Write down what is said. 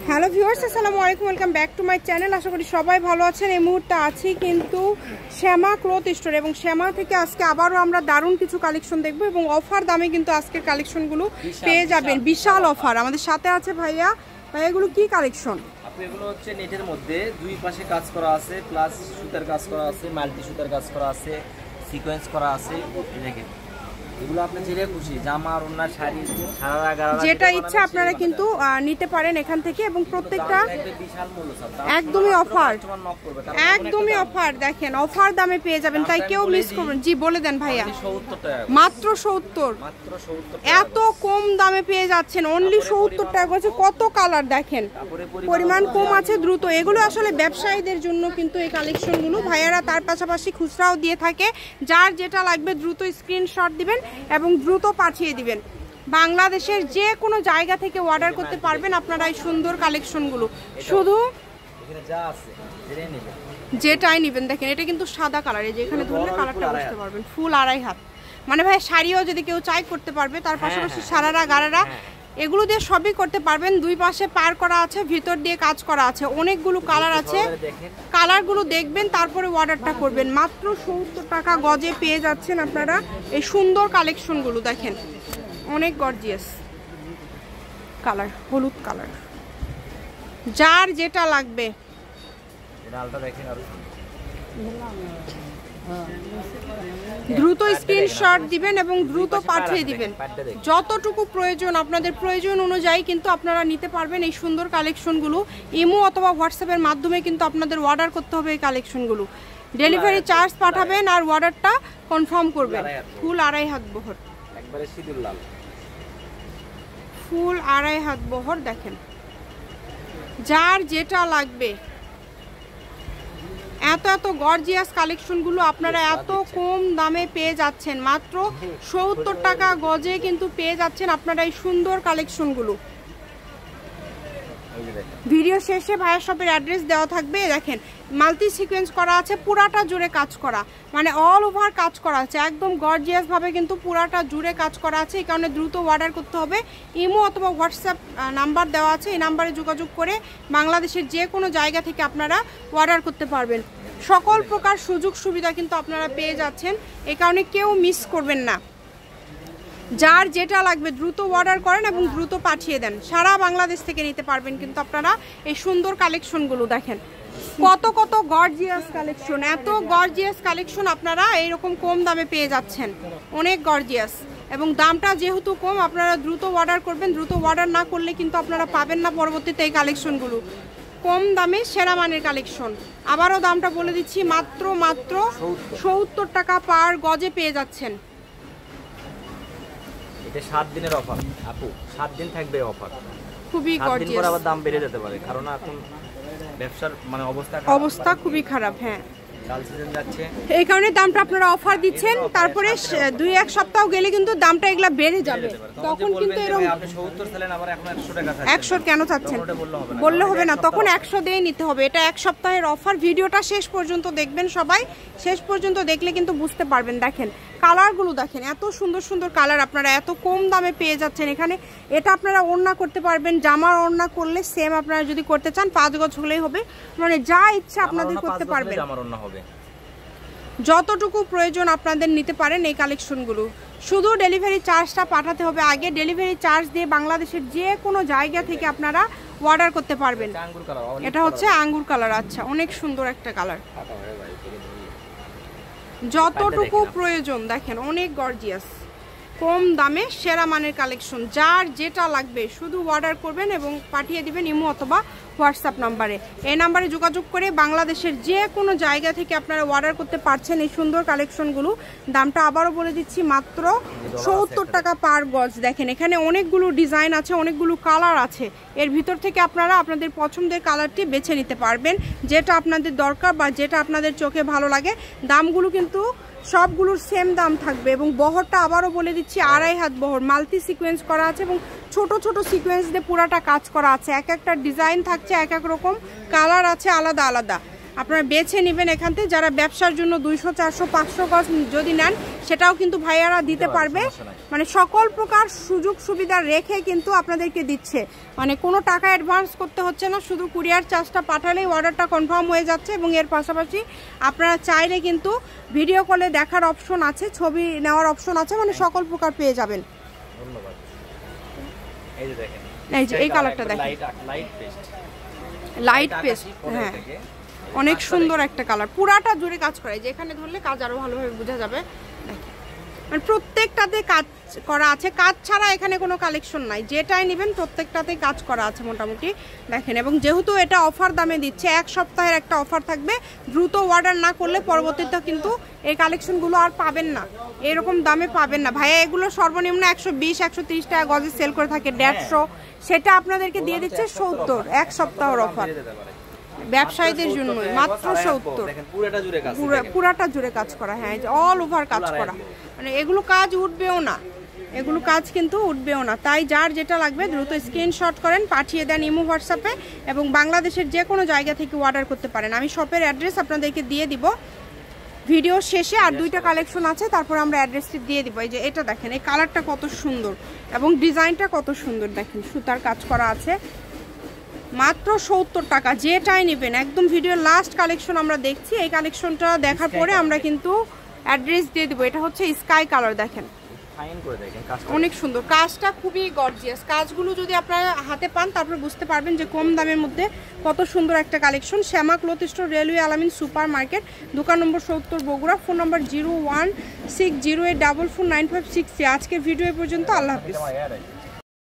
Hello viewers, আসসালামু আলাইকুম, welcome back to my channel. আশা করি সবাই ভালো আছেন। এই মুহূর্তে আছি কিন্তু শ্যামা ক্লথ স্টোর, এবং শ্যামা থেকে আজকে আবারও আমরা দারুণ কিছু কালেকশন দেখবো এবং অফার দামে কিন্তু আজকের কালেকশনগুলো পেয়ে যাবেন। বিশাল অফার। আমাদের সাথে আছে ভাইয়া। এগুলো কি কালেকশন? এগুলো হচ্ছে নেটের মধ্যে দুই পাশে কাজ করা আছে, প্লাস সুতার কাজ করা আছে, মাল্টি সুতার কাজ করা আছে, সিকোয়েন্স করা আছে। দেখেন এগুলো আপনি যেটা খুশি জামা আর ওন্না শাড়ি সারা গাড়া যেটা ইচ্ছা আপনারা কিন্তু নিতে পারেন এখান থেকে, এবং প্রত্যেকটা বিশাল মূল্য একদমই অফার, একদমই অফার। দেখেন অফার দামে পেয়ে যাবেন, তাই কেউ মিস করবেন। জি বলে দেন ভাইয়া। মাত্র 70, এত কম দামে পেয়ে যাচ্ছেন। অনলি 70 টাকা করে। কত কালার দেখেন, পরিমাণ কম আছে। দ্রুত এগুলো আসলে ব্যবসায়ীদের জন্য কিন্তু এই কালেকশনগুলো ভাইয়ারা তার পাশাপাশি খুচরাও দিয়ে থাকে। যার যেটা লাগবে দ্রুত স্ক্রিনশট দিবেন এবং দ্রুত পাঠিয়ে দিবেন। বাংলাদেশের যে কোনো জায়গা থেকে অর্ডার করতে পারবেন আপনারা এই সুন্দর কালেকশনগুলো। শুধু যেটাই নেবেন। দেখেন এটা কিন্তু সাদা কালারে, যেখানে ধরলে কালারটা বুঝতে পারবেন। ফুল 2.5 হাত, মানে ভাই শাড়িও যদি কেউ চাই করতে পারবে। তার পাশাপাশি সারারা গারারা এগুলো দিয়ে সবই করতে পারবেন। দুই পাশে পার করা আছে, ভিতর দিয়ে কাজ করা আছে। অনেকগুলো কালার আছে, কালারগুলো দেখবেন তারপরে অর্ডারটা করবেন। মাত্র 70 টাকা গজে পেয়ে যাচ্ছেন আপনারা এই সুন্দর কালেকশনগুলো। দেখেন অনেক গর্জিয়াস কালার, হলুদ কালার। যার যেটা লাগবে দ্রুত স্ক্রিনশট দিবেন এবং দ্রুত পাঠিয়ে দিবেন। যতটুকু প্রয়োজন আপনাদের প্রয়োজন অনুযায়ী কিন্তু আপনারা নিতে পারবেন এই সুন্দর কালেকশনগুলো। ইমো অথবা হোয়াটসঅ্যাপের মাধ্যমে কিন্তু আপনাদের অর্ডার করতে হবে এই কালেকশনগুলো। ডেলিভারি চার্জ পাঠাবেন আর অর্ডারটা কনফার্ম করবেন। ফুল 2.5 হাত বহর, একবারে সিঁদুর লাল, ফুল 2.5 হাত বহর। দেখেন যার যেটা লাগবে। এত এত গর্জিয়াস কালেকশনগুলো আপনারা এত কম দামে পেয়ে যাচ্ছেন। মাত্র 70 টাকা গজে কিন্তু পেয়ে যাচ্ছেন আপনারা এই সুন্দর কালেকশনগুলো। ভিডিও শেষে ভাইয়া শপের অ্যাড্রেস দেওয়া থাকবে। দেখেন মাল্টি সিকোয়েন্স করা আছে, পুরাটা জুড়ে কাজ করা, মানে অল ওভার কাজ করা আছে। একদম গর্জিয়াস ভাবে কিন্তু পুরাটা জুড়ে কাজ করা আছে। এই কারণে দ্রুত অর্ডার করতে হবে। ইমো অথবা হোয়াটসঅ্যাপ নাম্বার দেওয়া আছে, এই নাম্বারে যোগাযোগ করে বাংলাদেশের যে কোনো জায়গা থেকে আপনারা অর্ডার করতে পারবেন। সকল প্রকার সুযোগ সুবিধা কিন্তু আপনারা পেয়ে যাচ্ছেন, এই কারণে কেউ মিস করবেন না। যার যেটা লাগবে দ্রুত অর্ডার করেন এবং দ্রুত পাঠিয়ে দেন। সারা বাংলাদেশ থেকে নিতে পারবেন কিন্তু আপনারা এই সুন্দর কালেকশনগুলো। দেখেন কত কত গর্জিয়াস কালেকশন, এত গর্জিয়াস কালেকশন আপনারা এইরকম কম দামে পেয়ে যাচ্ছেন। অনেক গর্জিয়াস, এবং দামটা যেহেতু কম আপনারা দ্রুত অর্ডার করবেন। দ্রুত অর্ডার না করলে কিন্তু আপনারা পাবেন না পরবর্তীতে এই কালেকশনগুলো। কম দামে সেরা মানের কালেকশন। আবারও দামটা বলে দিচ্ছি, মাত্র 70 টাকা পার গজে পেয়ে যাচ্ছেন। এটা 7 দিনের অফার আপু, 7 দিন থাকবে অফার। খুবই গর্জিয়াস। 7 দিন পর আবার দাম বেড়ে যেতে পারে, কারণ এখন ব্যবসার মানে অবস্থা খুবই খারাপ। হ্যাঁ, চাল সিজন যাচ্ছে, এই কারণে দামটা আপনারা অফার দিচ্ছেন। তারপরে 2-1 সপ্তাহ গেলে কিন্তু দামটা এগুলা বেড়ে যাবে। তখন কিন্তু এরকম আপনি 70 ছিলেন, আবার এখন 100 টাকা থাকবে। 100 কেন চাচ্ছেন? বললে হবে না, তখন 100 দিয়ে নিতে হবে। এটা 1 সপ্তাহের অফার। ভিডিওটা শেষ পর্যন্ত দেখবেন সবাই। শেষ পর্যন্ত দেখলে কিন্তু বুঝতে পারবেন। দেখেন কালারগুলো, দেখেন এত সুন্দর সুন্দর কালার আপনারা এত কম দামে পেয়ে যাচ্ছেন এখানে। এটা আপনারা ওড়না করতে পারবেন, জামার ওড়না করলে সেম। আপনারা যদি করতে চান 5 গজ হলেই হবে, মানে যা ইচ্ছা আপনাদের করতে পারবেন। যতটুকু প্রয়োজন আপনাদের নিতে পারেন এই কালেকশনগুলো। শুধু ডেলিভারি চার্জটা পাঠাতে হবে আগে। ডেলিভারি চার্জ দিয়ে বাংলাদেশের যে কোনো জায়গা থেকে আপনারা অর্ডার করতে পারবেন। এটা হচ্ছে আঙ্গুর কালার। আচ্ছা, অনেক সুন্দর একটা কালার। যতটুকু প্রয়োজন। দেখেন অনেক গর্জিয়াস, কম দামে সেরা মানের কালেকশন। যার যেটা লাগবে শুধু অর্ডার করবেন এবং পাঠিয়ে দিবেন ইমো অথবা হোয়াটসঅ্যাপ নাম্বারে। এই নাম্বারে যোগাযোগ করে বাংলাদেশের যে কোনো জায়গা থেকে আপনারা অর্ডার করতে পারছেন এই সুন্দর কালেকশনগুলো। দামটা আবারও বলে দিচ্ছি, মাত্র 70 টাকা পার গজ। দেখেন এখানে অনেকগুলো ডিজাইন আছে, অনেকগুলো কালার আছে। এর ভিতর থেকে আপনারা আপনাদের পছন্দের কালারটি বেছে নিতে পারবেন, যেটা আপনাদের দরকার বা যেটা আপনাদের চোখে ভালো লাগে। দামগুলো কিন্তু সবগুলোর সেম দাম থাকবে, এবং বহরটা আবারও বলে দিচ্ছি 2.5 হাত বহর। মাল্টি সিকোয়েন্স করা আছে এবং ছোট ছোট সিকোয়েন্স দিয়ে পুরাটা কাজ করা আছে। এক একটা ডিজাইন থাকছে, এক এক রকম কালার আছে আলাদা আলাদা। আপনারা বেছে নেবেন এখান থেকে। যারা ব্যবসার জন্য 200 400 500 গজ যদি নেন সেটাও কিন্তু ভাইয়ারা দিতে পারবে। মানে সকল প্রকার সুযোগ সুবিধা রেখে কিন্তু আপনাদেরকে দিচ্ছে, মানে কোনো টাকা অ্যাডভান্স করতে হচ্ছে না, শুধু কুরিয়ার চার্জটা পাঠালেই অর্ডারটা কনফার্ম হয়ে যাচ্ছে। এবং এর পাশাপাশি আপনারা চাইলে কিন্তু ভিডিও কলে দেখার অপশন আছে, ছবি নেওয়ার অপশন আছে, মানে সকল প্রকার পেয়ে যাবেন। ধন্যবাদ। এই যে দেখেন, এই যে এই কালারটা দেখেন, লাইট পেস্ট, হ্যাঁ অনেক সুন্দর একটা কালার, পুরাটা জুড়ে কাজ করা। যে এখানে ধরলে কাজ আরো ভালোভাবে বোঝা যাবে। মানে প্রত্যেকটাতে কাজ করা আছে, কাজ ছাড়া এখানে কোনো কালেকশন নাই। যেটাই নেবেন প্রত্যেকটাতে কাজ করা আছে মোটামুটি দেখেন। এবং যেহেতু এটা অফার দামে দিচ্ছে, 1 সপ্তাহের একটা অফার থাকবে, দ্রুত অর্ডার না করলে পরবর্তীতে কিন্তু এই কালেকশনগুলো আর পাবেন না, এরকম দামে পাবেন না। ভাইয়া এগুলো সর্বনিম্ন 120 130 টাকা গজে সেল করে থাকে, 150, সেটা আপনাদেরকে দিয়ে দিচ্ছে 70, 1 সপ্তাহের অফার ব্যবসায়ীদের জন্য মাত্র 70। পুরাটা জুড়ে কাজ করা, হ্যাঁ অল ওভার কাজ করা। মানে এগুলো কাজ উঠবেও না, এগুলো কাজ কিন্তু উঠবেও না। তাই যার যেটা লাগবে দ্রুত স্ক্রিনশট করেন, পাঠিয়ে দেন ইমো হোয়াটসঅ্যাপে, এবং বাংলাদেশের যে কোনো জায়গা থেকে অর্ডার করতে পারেন। আমি শপের অ্যাড্রেস আপনাদেরকে দিয়ে দিব ভিডিও শেষে। আর 2টা কালেকশন আছে, তারপর আমরা অ্যাড্রেসটি দিয়ে দিব। এই যে এটা দেখেন, এই কালারটা কত সুন্দর এবং ডিজাইনটা কত সুন্দর দেখেন, সুতার কাজ করা আছে, মাত্র 70 টাকা। যেটাই নেবেন একদম ভিডিওর লাস্ট কালেকশন আমরা দেখছি, এই কালেকশনটা দেখার পরে আমরা কিন্তু অ্যাড্রেস দিয়ে দিব। এটা হচ্ছে স্কাই কালার, দেখেন অনেক সুন্দর কাজটা, খুবই গর্জিয়াস। কাজগুলো যদি আপনারা হাতে পান তারপর বুঝতে পারবেন যে কম দামের মধ্যে কত সুন্দর একটা কালেকশন। শ্যামা ক্লথ স্টোর, রেলওয়ে আলামিন সুপার মার্কেট, দোকান নম্বর 70 বগুড়া, ফোন নম্বর 0160844956। আজকের ভিডিও পর্যন্ত, আল্লাহ হাফিজ।